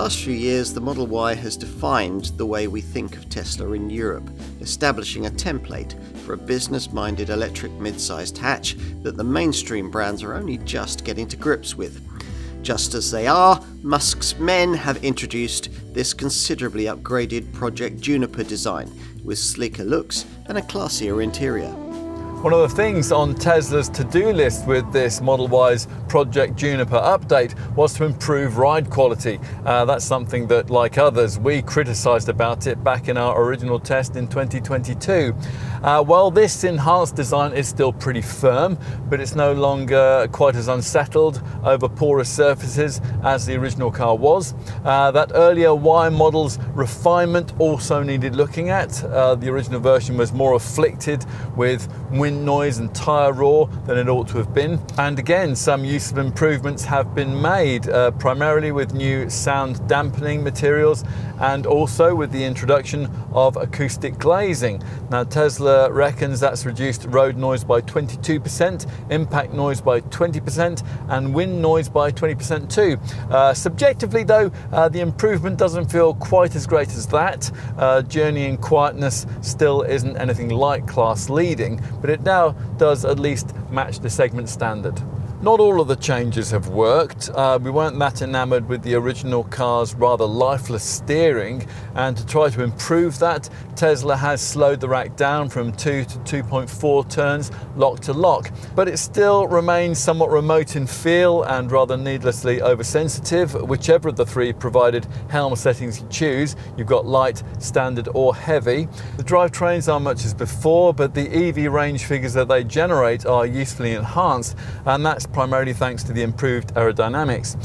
last few years, the Model Y has defined the way we think of Tesla in Europe, establishing a template for a business-minded electric mid-sized hatch that the mainstream brands are only just getting to grips with. Just as they are, Musk's men have introduced this considerably upgraded Project Juniper design, with sleeker looks and a classier interior. One of the things on Tesla's to-do list with this Model Y's Project Juniper update was to improve ride quality. That's something that, like others, we criticised about it back in our original test in 2022. Well, this enhanced design is still pretty firm, but it's no longer quite as unsettled over porous surfaces as the original car was. That earlier Y model's refinement also needed looking at. The original version was more afflicted with wind noise and tyre roar than it ought to have been. And again, some useful improvements have been made, primarily with new sound dampening materials and also with the introduction of acoustic glazing. Now, Tesla reckons that's reduced road noise by 22%, impact noise by 20%, and wind noise by 20% too. Subjectively though, the improvement doesn't feel quite as great as that. Journeying quietness still isn't anything like class leading, but it now does at least match the segment standard. Not all of the changes have worked. We weren't that enamoured with the original car's rather lifeless steering, and to try to improve that, Tesla has slowed the rack down from 2 to 2.4 turns lock to lock, but it still remains somewhat remote in feel and rather needlessly oversensitive. Whichever of the three provided helm settings you choose, you've got light, standard or heavy. The drivetrains are much as before, but the EV range figures that they generate are usefully enhanced, and that's primarily thanks to the improved aerodynamics.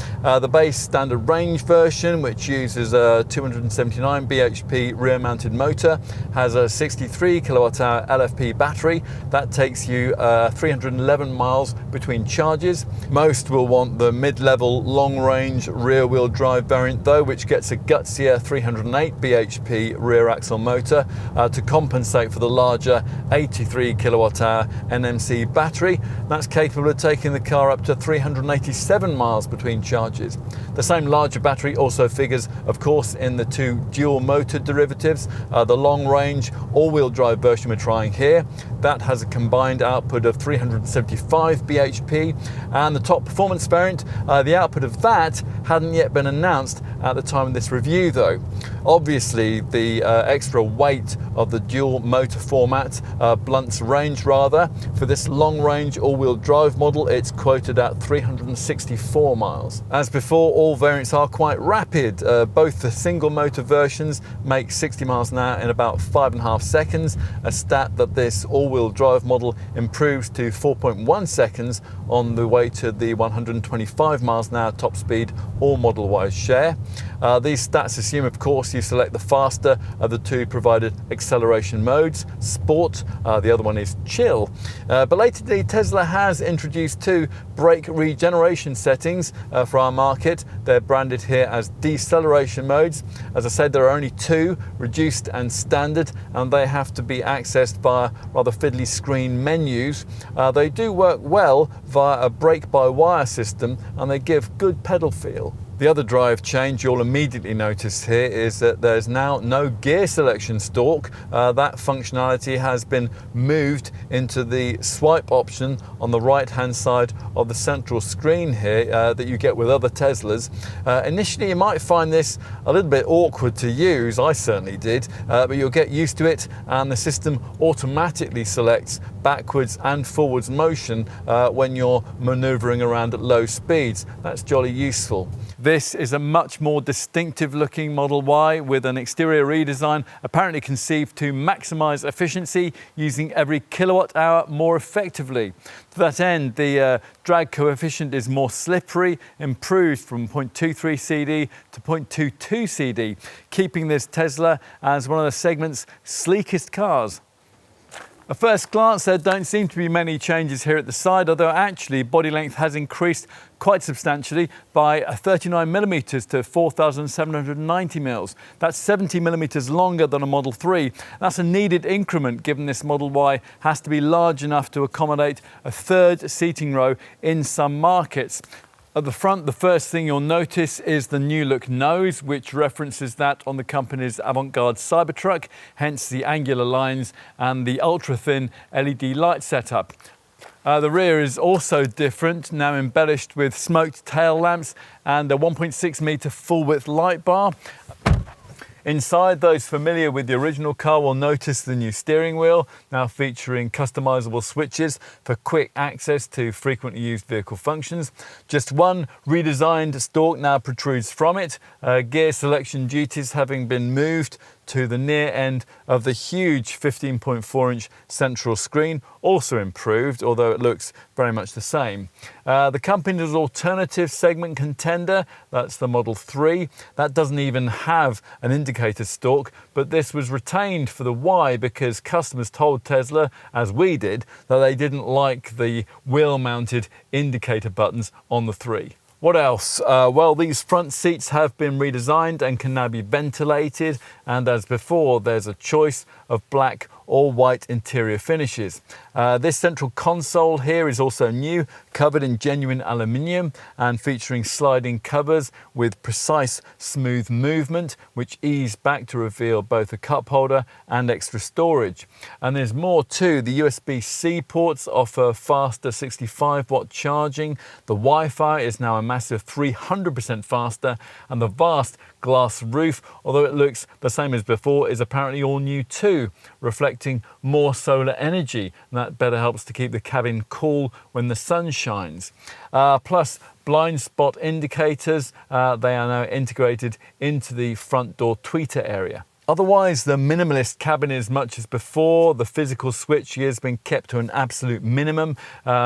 The base standard range version, which uses a 279 bhp rear-mounted motor, has a 63 kWh LFP battery. That takes you 311 miles between charges. Most will want the mid-level long-range rear-wheel drive variant though, which gets a gutsier 308 bhp rear axle motor to compensate for the larger 83 kWh NMC battery. That's capable of taking the car up to 387 miles between charges. The same larger battery also figures, of course, in the two dual motor derivatives. The long range all-wheel drive version we're trying here, that has a combined output of 375 bhp, and the top performance variant, the output of that hadn't yet been announced at the time of this review though. Obviously the extra weight of the dual motor format blunts range rather. For this long range all-wheel drive model, it's quoted at 364 miles. As before, all variants are quite rapid. Both the single motor versions make 60 miles an hour in about 5.5 seconds, a stat that this all-wheel drive model improves to 4.1 seconds on the way to the 125 miles an hour top speed all Model Ys share. These stats assume, of course, you select the faster of the two provided acceleration modes, Sport, the other one is Chill. Belatedly, Tesla has introduced two brake regeneration settings for our market. They're branded here as deceleration modes. As I said, there are only two, reduced and standard, and they have to be accessed via rather fiddly screen menus. They do work well via a brake-by-wire system, and they give good pedal feel. The other drive change you'll immediately notice here is that there's now no gear selection stalk. That functionality has been moved into the swipe option on the right hand side of the central screen here that you get with other Teslas. Initially you might find this a little bit awkward to use, I certainly did, but you'll get used to it, and the system automatically selects backwards and forwards motion when you're manoeuvring around at low speeds. That's jolly useful. This is a much more distinctive looking Model Y with an exterior redesign apparently conceived to maximise efficiency using every kilowatt hour more effectively. To that end, the drag coefficient is more slippery, improved from 0.23 CD to 0.22 CD, keeping this Tesla as one of the segment's sleekest cars. At first glance, there don't seem to be many changes here at the side, although actually body length has increased quite substantially by 39 millimeters to 4,790 mils. That's 70 millimeters longer than a Model 3. That's a needed increment, given this Model Y has to be large enough to accommodate a third seating row in some markets. At the front, the first thing you'll notice is the new look nose, which references that on the company's avant-garde Cybertruck, hence the angular lines and the ultra-thin LED light setup. The rear is also different, now embellished with smoked tail lamps and a 1.6 metre full-width light bar. Inside, those familiar with the original car will notice the new steering wheel, now featuring customizable switches for quick access to frequently used vehicle functions. Just one redesigned stalk now protrudes from it, gear selection duties having been moved to the near end of the huge 15.4-inch central screen, also improved, although it looks very much the same. The company's alternative segment contender, that's the Model 3, that doesn't even have an indicator stalk, but this was retained for the Y because customers told Tesla, as we did, that they didn't like the wheel-mounted indicator buttons on the 3. What else? Well, these front seats have been redesigned and can now be ventilated, and as before, there's a choice of black or white interior finishes. This central console here is also new, covered in genuine aluminium and featuring sliding covers with precise smooth movement, which ease back to reveal both a cup holder and extra storage. And there's more too. The USB-C ports offer faster 65-watt charging. The Wi-Fi is now a massive 300% faster, and the vast glass roof, although it looks the same as before, is apparently all new too, reflecting more solar energy, and that better helps to keep the cabin cool when the sun shines. Plus blind spot indicators, they are now integrated into the front door tweeter area. Otherwise, the minimalist cabin is much as before. The physical switch has been kept to an absolute minimum,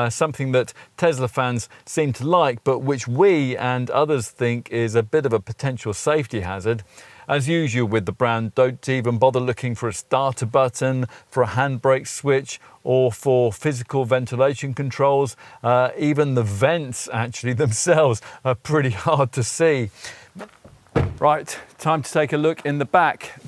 something that Tesla fans seem to like, but which we and others think is a bit of a potential safety hazard. As usual with the brand, don't even bother looking for a starter button, for a handbrake switch, or for physical ventilation controls. Even the vents actually themselves are pretty hard to see. Right, time to take a look in the back.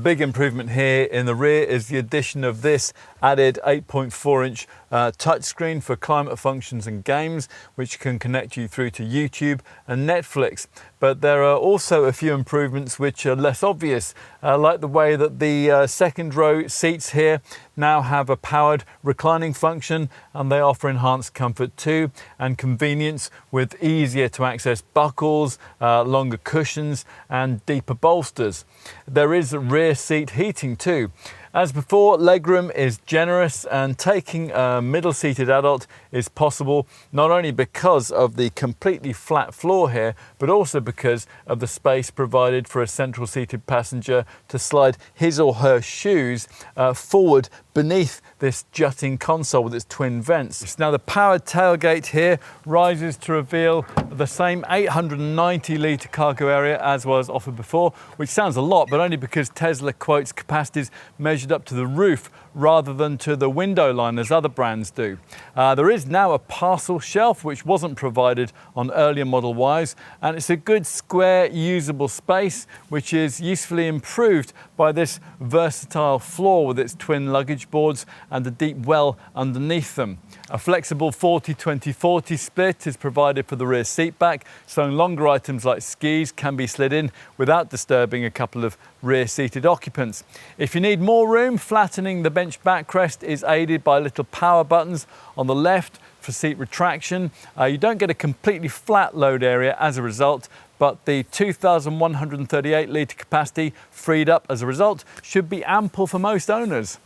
Big improvement here in the rear is the addition of this added 8.4-inch touchscreen for climate functions and games, which can connect you through to YouTube and Netflix. But there are also a few improvements which are less obvious, like the way that the second row seats here now have a powered reclining function, and they offer enhanced comfort too and convenience with easier to access buckles, longer cushions and deeper bolsters. There is rear seat heating too. As before, legroom is generous, and taking a middle-seated adult is possible not only because of the completely flat floor here, but also because of the space provided for a central-seated passenger to slide his or her shoes forward beneath this jutting console with its twin vents. Now the powered tailgate here rises to reveal the same 890 litre cargo area as was offered before, which sounds a lot, but only because Tesla quotes capacities measured up to the roof rather than to the window line as other brands do. There is now a parcel shelf which wasn't provided on earlier Model Ys, and it's a good square usable space which is usefully improved by this versatile floor with its twin luggage boards and a deep well underneath them. A flexible 40-20-40 split is provided for the rear seat back, so longer items like skis can be slid in without disturbing a couple of rear-seated occupants. If you need more room, flattening the bench backrest is aided by little power buttons on the left for seat retraction. You don't get a completely flat load area as a result, but the 2,138 litre capacity freed up as a result should be ample for most owners.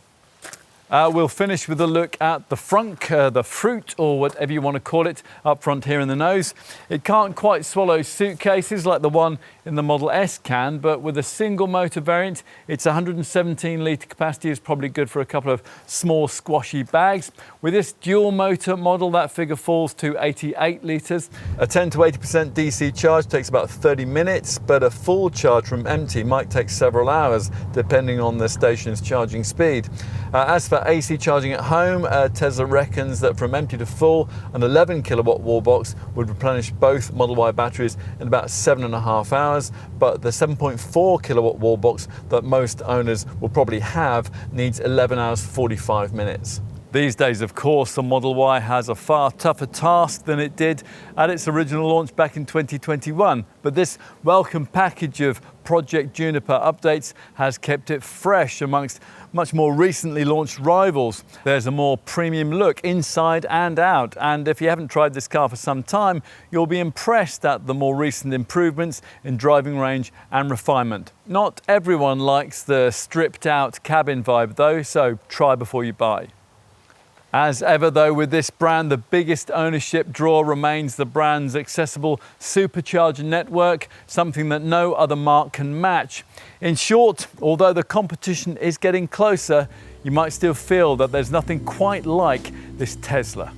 We'll finish with a look at the frunk, the fruit, or whatever you want to call it, up front here in the nose. It can't quite swallow suitcases like the one in the Model S can, but with a single motor variant, its 117 litre capacity is probably good for a couple of small squashy bags. With this dual motor model, that figure falls to 88 litres. A 10 to 80% DC charge takes about 30 minutes, but a full charge from empty might take several hours, depending on the station's charging speed. As for AC charging at home, Tesla reckons that from empty to full, an 11 kilowatt wall box would replenish both Model Y batteries in about 7.5 hours, but the 7.4 kilowatt wall box that most owners will probably have needs 11 hours 45 minutes. These days, of course, the Model Y has a far tougher task than it did at its original launch back in 2021. But this welcome package of Project Juniper updates has kept it fresh amongst much more recently launched rivals. There's a more premium look inside and out, and if you haven't tried this car for some time, you'll be impressed at the more recent improvements in driving range and refinement. Not everyone likes the stripped out cabin vibe though, so try before you buy. As ever though with this brand, the biggest ownership draw remains the brand's accessible supercharger network, something that no other marque can match. In short, although the competition is getting closer, you might still feel that there's nothing quite like this Tesla.